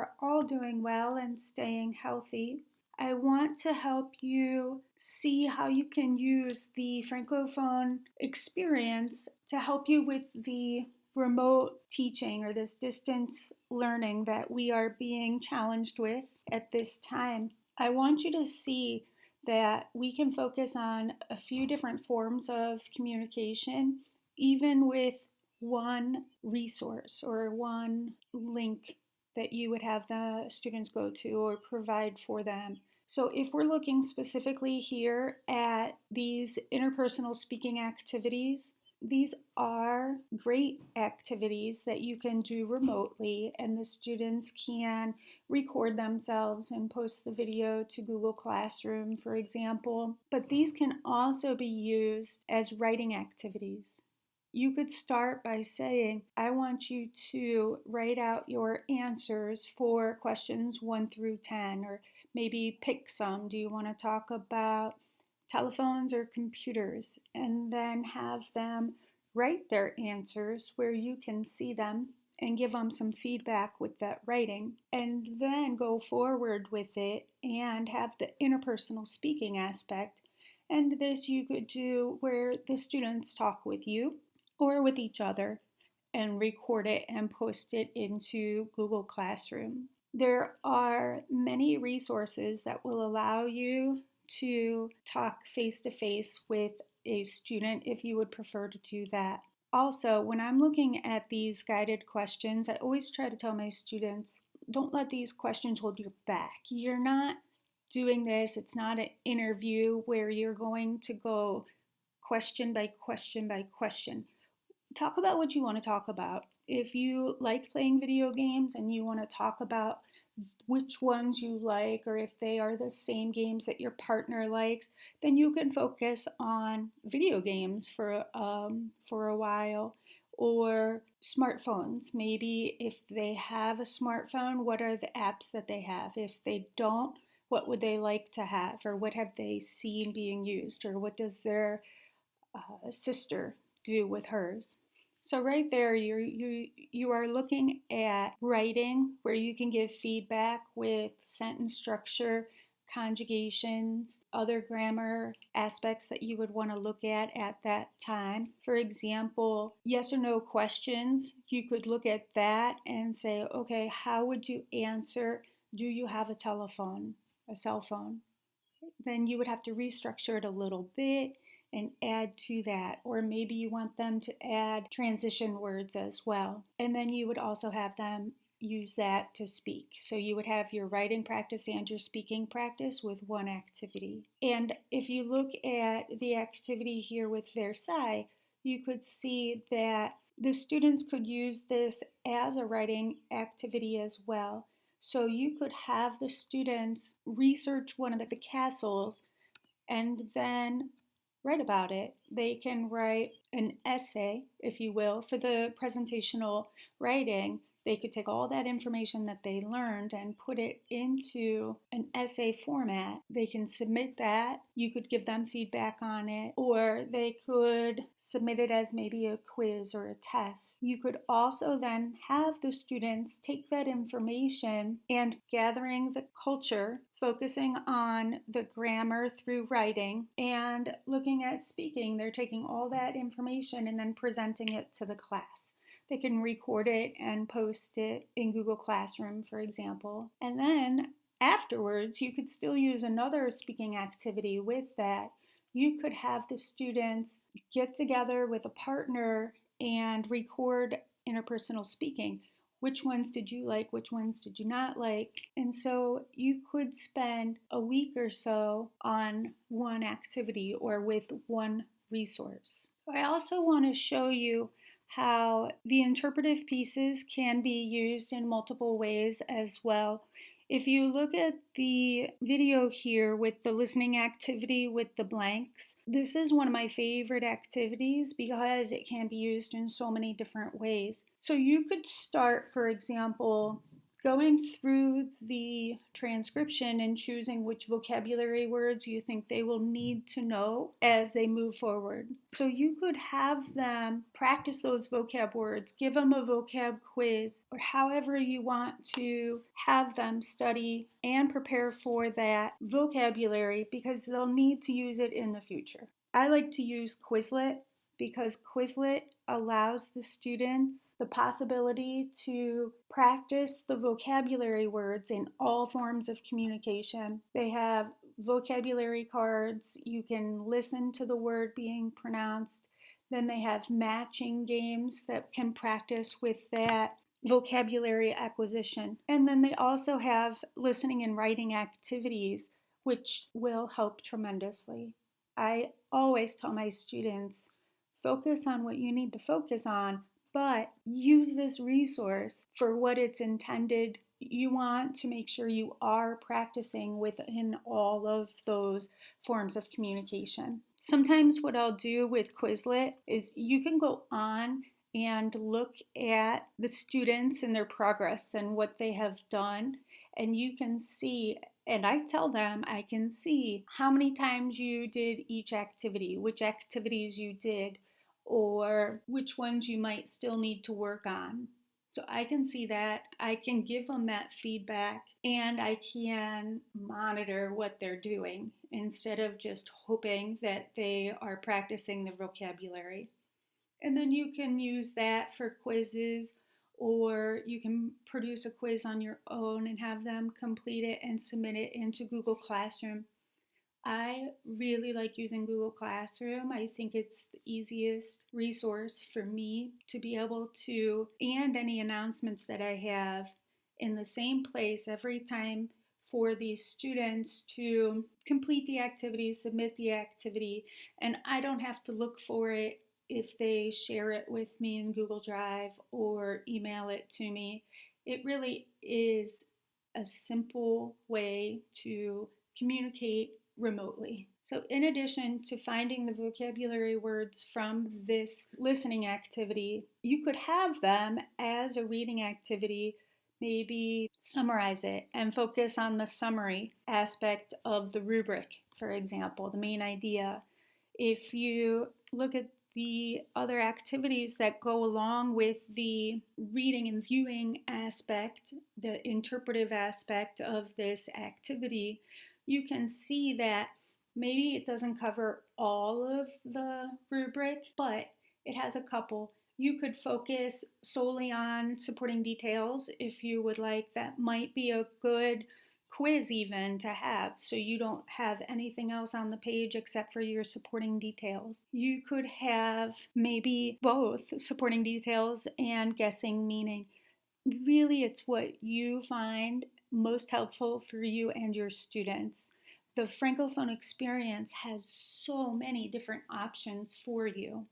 are all doing well and staying healthy. I want to help you see how you can use the Francophone experience to help you with the remote teaching or this distance learning that we are being challenged with at this time. I want you to see that we can focus on a few different forms of communication, even with one resource or one link that you would have the students go to or provide for them. So if we're looking specifically here at these interpersonal speaking activities, these are great activities that you can do remotely, and the students can record themselves and post the video to Google Classroom, for example. But these can also be used as writing activities. You could start by saying, I want you to write out your answers for questions 1 through 10, or maybe pick some. Do you want to talk about telephones or computers? And then have them write their answers where you can see them and give them some feedback with that writing, and then go forward with it and have the interpersonal speaking aspect. And this you could do where the students talk with you or with each other and record it and post it into Google Classroom. There are many resources that will allow you to talk face to face with a student if you would prefer to do that. Also, when I'm looking at these guided questions, I always try to tell my students, don't let these questions hold you back. You're not doing this, it's not an interview where you're going to go question by question by question. Talk about what you want to talk about. If you like playing video games and you want to talk about which ones you like, or if they are the same games that your partner likes, then you can focus on video games for a while. Or smartphones. Maybe if they have a smartphone, what are the apps that they have? If they don't, what would they like to have? Or what have they seen being used? Or what does their sister do with hers? So right there, you are looking at writing where you can give feedback with sentence structure, conjugations, other grammar aspects that you would want to look at that time. For example, yes or no questions, you could look at that and say, okay, how would you answer, do you have a telephone, a cell phone? Then you would have to restructure it a little bit and add to that. Or maybe you want them to add transition words as well. And then you would also have them use that to speak. So you would have your writing practice and your speaking practice with one activity. And if you look at the activity here with Versailles, you could see that the students could use this as a writing activity as well. So you could have the students research one of the castles and then write about it. They can write an essay, if you will, for the presentational writing. They could take all that information that they learned and put it into an essay format. They can submit that. You could give them feedback on it, or they could submit it as maybe a quiz or a test. You could also then have the students take that information and gathering the culture, focusing on the grammar through writing and looking at speaking. They're taking all that information and then presenting it to the class. They can record it and post it in Google Classroom, for example. And then afterwards, you could still use another speaking activity with that. You could have the students get together with a partner and record interpersonal speaking. Which ones did you like? Which ones did you not like? And so you could spend a week or so on one activity or with one resource. I also want to show you how the interpretive pieces can be used in multiple ways as well. If you look at the video here with the listening activity with the blanks, this is one of my favorite activities because it can be used in so many different ways. So you could start, for example, going through the transcription and choosing which vocabulary words you think they will need to know as they move forward. So you could have them practice those vocab words, give them a vocab quiz, or however you want to have them study and prepare for that vocabulary because they'll need to use it in the future. I like to use Quizlet because Quizlet allows the students the possibility to practice the vocabulary words in all forms of communication. They have vocabulary cards. You can listen to the word being pronounced. Then they have matching games that can practice with that vocabulary acquisition. And then they also have listening and writing activities, which will help tremendously. I always tell my students, focus on what you need to focus on, but use this resource for what it's intended. You want to make sure you are practicing within all of those forms of communication. Sometimes what I'll do with Quizlet is you can go on and look at the students and their progress and what they have done, and you can see, and I tell them I can see how many times you did each activity, which activities you did, or which ones you might still need to work on. So I can see that, I can give them that feedback, and I can monitor what they're doing instead of just hoping that they are practicing the vocabulary. And then you can use that for quizzes, or you can produce a quiz on your own and have them complete it and submit it into Google Classroom. I really like using Google Classroom. I think it's the easiest resource for me to be able to, and any announcements that I have in the same place every time for these students to complete the activity, submit the activity, and I don't have to look for it if they share it with me in Google Drive or email it to me. It really is a simple way to communicate remotely. So in addition to finding the vocabulary words from this listening activity, you could have them as a reading activity, maybe summarize it and focus on the summary aspect of the rubric, for example, the main idea. If you look at the other activities that go along with the reading and viewing aspect, the interpretive aspect of this activity, you can see that maybe it doesn't cover all of the rubric, but it has a couple. You could focus solely on supporting details if you would like. That might be a good quiz even to have, so you don't have anything else on the page except for your supporting details. You could have maybe both supporting details and guessing meaning. Really, it's what you find most helpful for you and your students. The Francophone experience has so many different options for you.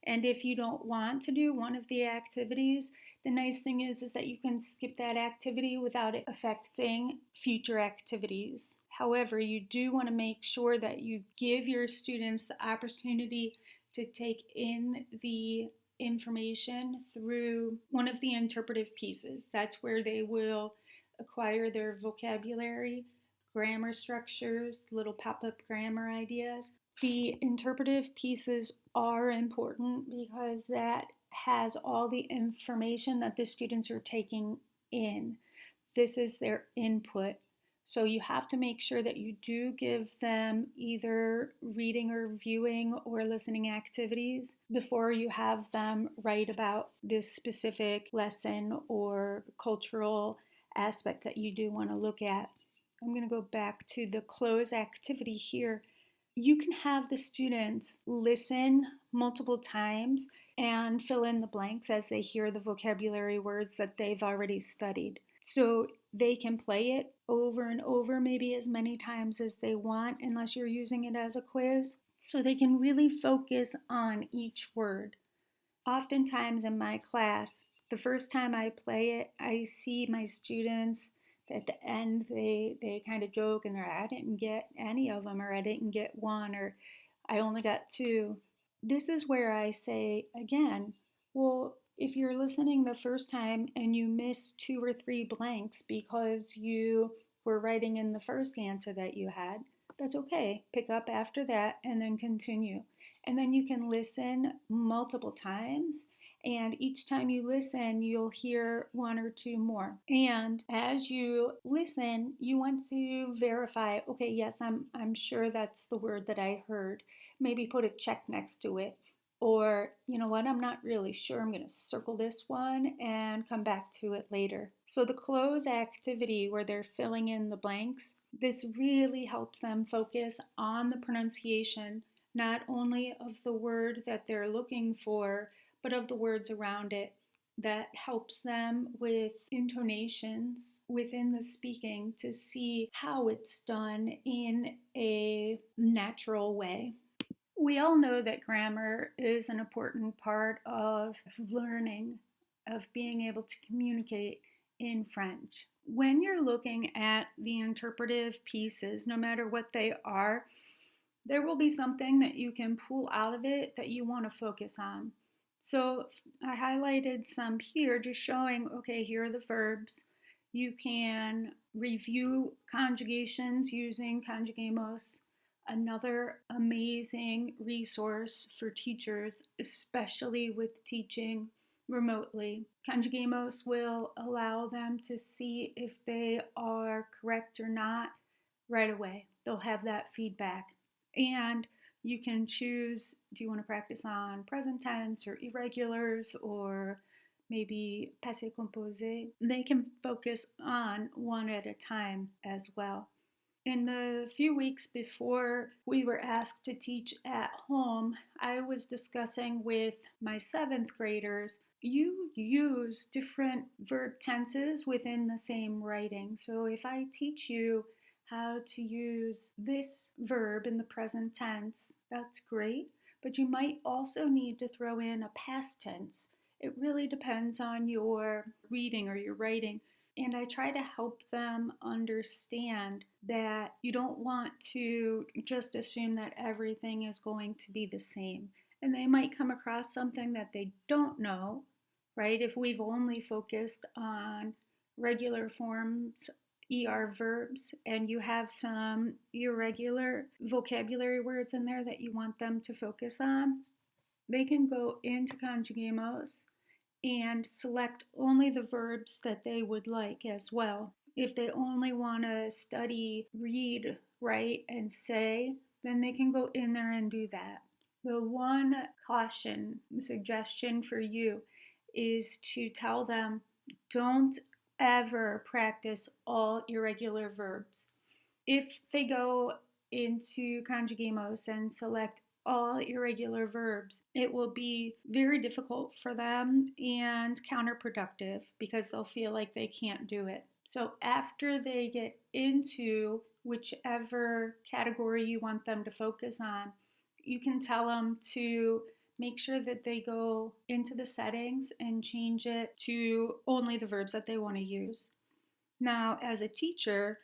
And if you don't want to do one of the activities, the nice thing is that you can skip that activity without it affecting future activities. However, you do want to make sure that you give your students the opportunity to take in the information through one of the interpretive pieces. That's where they will acquire their vocabulary, grammar structures, little pop-up grammar ideas. The interpretive pieces are important because that has all the information that the students are taking in. This is their input. So you have to make sure that you do give them either reading or viewing or listening activities before you have them write about this specific lesson or cultural aspect that you do want to look at. I'm going to go back to the close activity here. You can have the students listen multiple times and fill in the blanks as they hear the vocabulary words that they've already studied. So they can play it over and over, maybe as many times as they want, unless you're using it as a quiz. So they can really focus on each word. Oftentimes in my class, the first time I play it, I see my students at the end, they kind of joke and they're, I didn't get any of them, or I didn't get one, or I only got two. This is where I say, again, well, If you're listening the first time and you miss 2 or 3 blanks because you were writing in the first answer that you had, that's okay. Pick up after that and then continue. And then you can listen multiple times. And each time you listen, you'll hear 1 or 2 more. And as you listen, you want to verify, okay, yes, I'm sure that's the word that I heard. Maybe put a check next to it. Or, you know what, I'm not really sure. I'm going to circle this one and come back to it later. So the close activity where they're filling in the blanks, this really helps them focus on the pronunciation, not only of the word that they're looking for, but of the words around it. That helps them with intonations within the speaking to see how it's done in a natural way. We all know that grammar is an important part of learning, of being able to communicate in French. When you're looking at the interpretive pieces, no matter what they are, there will be something that you can pull out of it that you want to focus on. So I highlighted some here, just showing, okay, here are the verbs. You can review conjugations using Conjugamos. Another amazing resource for teachers, especially with teaching remotely. Conjugamos will allow them to see if they are correct or not right away. They'll have that feedback. And you can choose, do you want to practice on present tense or irregulars or maybe passé composé? They can focus on one at a time as well. In the few weeks before we were asked to teach at home, I was discussing with my 7th graders, you use different verb tenses within the same writing. So if I teach you how to use this verb in the present tense, that's great, but you might also need to throw in a past tense. It really depends on your reading or your writing. And I try to help them understand that you don't want to just assume that everything is going to be the same. And they might come across something that they don't know, right? If we've only focused on regular forms, ER verbs, and you have some irregular vocabulary words in there that you want them to focus on, they can go into Conjugamos and select only the verbs that they would like as well. If they only want to study read, write, and say, then they can go in there and do that. The one caution, suggestion for you is to tell them, don't ever practice all irregular verbs. If they go into Conjugamos and select all irregular verbs, it will be very difficult for them and counterproductive because they'll feel like they can't do it. So after they get into whichever category you want them to focus on, you can tell them to make sure that they go into the settings and change it to only the verbs that they want to use. Now, as a teacher,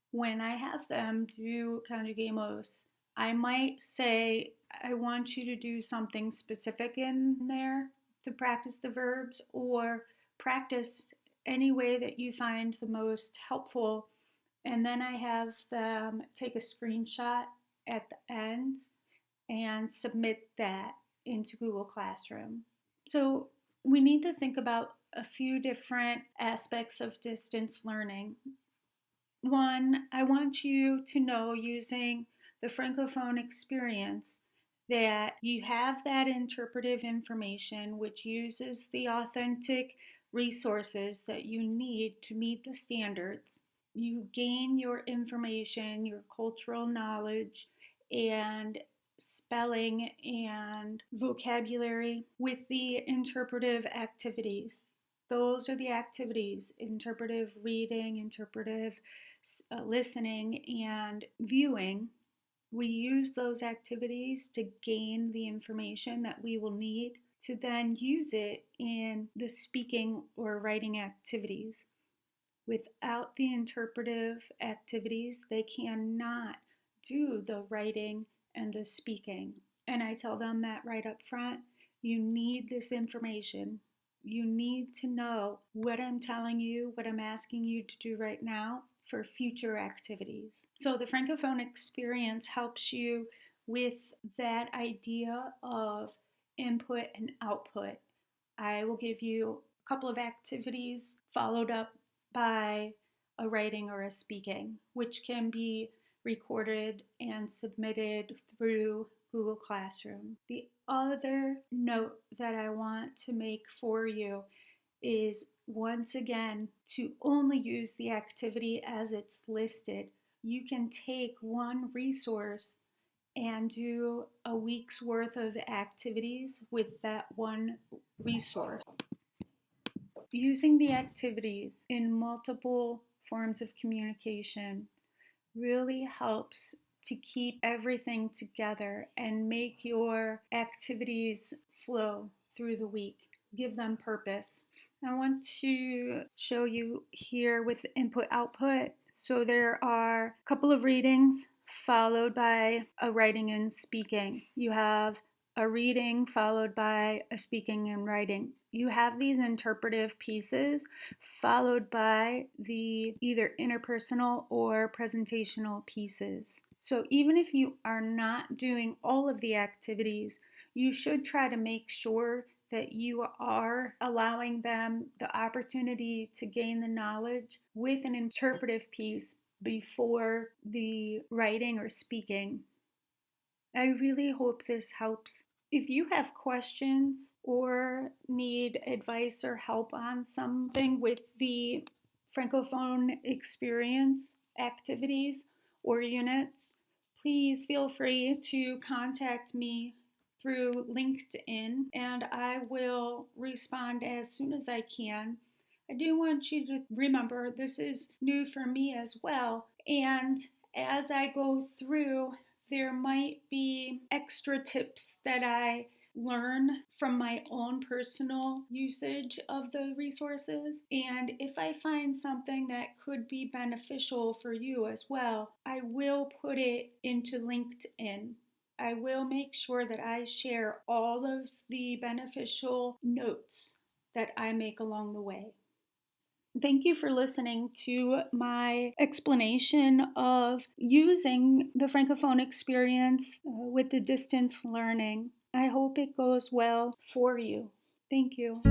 when I have them do Conjugamos, I might say, I want you to do something specific in there to practice the verbs, or practice any way that you find the most helpful. And then I have them take a screenshot at the end and submit that into Google Classroom. So we need to think about a few different aspects of distance learning. One, I want you to know, using the Francophone experience, that you have that interpretive information which uses the authentic resources that you need to meet the standards. You gain your information, your cultural knowledge, and spelling and vocabulary with the interpretive activities. Those are the activities: interpretive reading, interpretive listening, and viewing. We use those activities to gain the information that we will need to then use it in the speaking or writing activities. Without the interpretive activities, they cannot do the writing and the speaking. And I tell them that right up front. You need this information. You need to know what I'm telling you, what I'm asking you to do right now for future activities. So the Francophone experience helps you with that idea of input and output. I will give you a couple of activities followed up by a writing or a speaking, which can be recorded and submitted through Google Classroom. The other note that I want to make for you is once again to only use the activity as it's listed. You can take one resource and do a week's worth of activities with that one resource. Using the activities in multiple forms of communication really helps to keep everything together and make your activities flow through the week. Give them purpose. I want to show you here with input output. So there are a couple of readings followed by a writing and speaking. You have a reading followed by a speaking and writing. You have these interpretive pieces followed by the either interpersonal or presentational pieces. So even if you are not doing all of the activities, you should try to make sure that you are allowing them the opportunity to gain the knowledge with an interpretive piece before the writing or speaking. I really hope this helps. If you have questions or need advice or help on something with the Francophone experience activities or units, please feel free to contact me through LinkedIn and I will respond as soon as I can. I do want you to remember this is new for me as well, and as I go through, there might be extra tips that I learn from my own personal usage of the resources. And if I find something that could be beneficial for you as well, I will put it into LinkedIn. I will make sure that I share all of the beneficial notes that I make along the way. Thank you for listening to my explanation of using the Francophone experience with the distance learning. I hope it goes well for you. Thank you.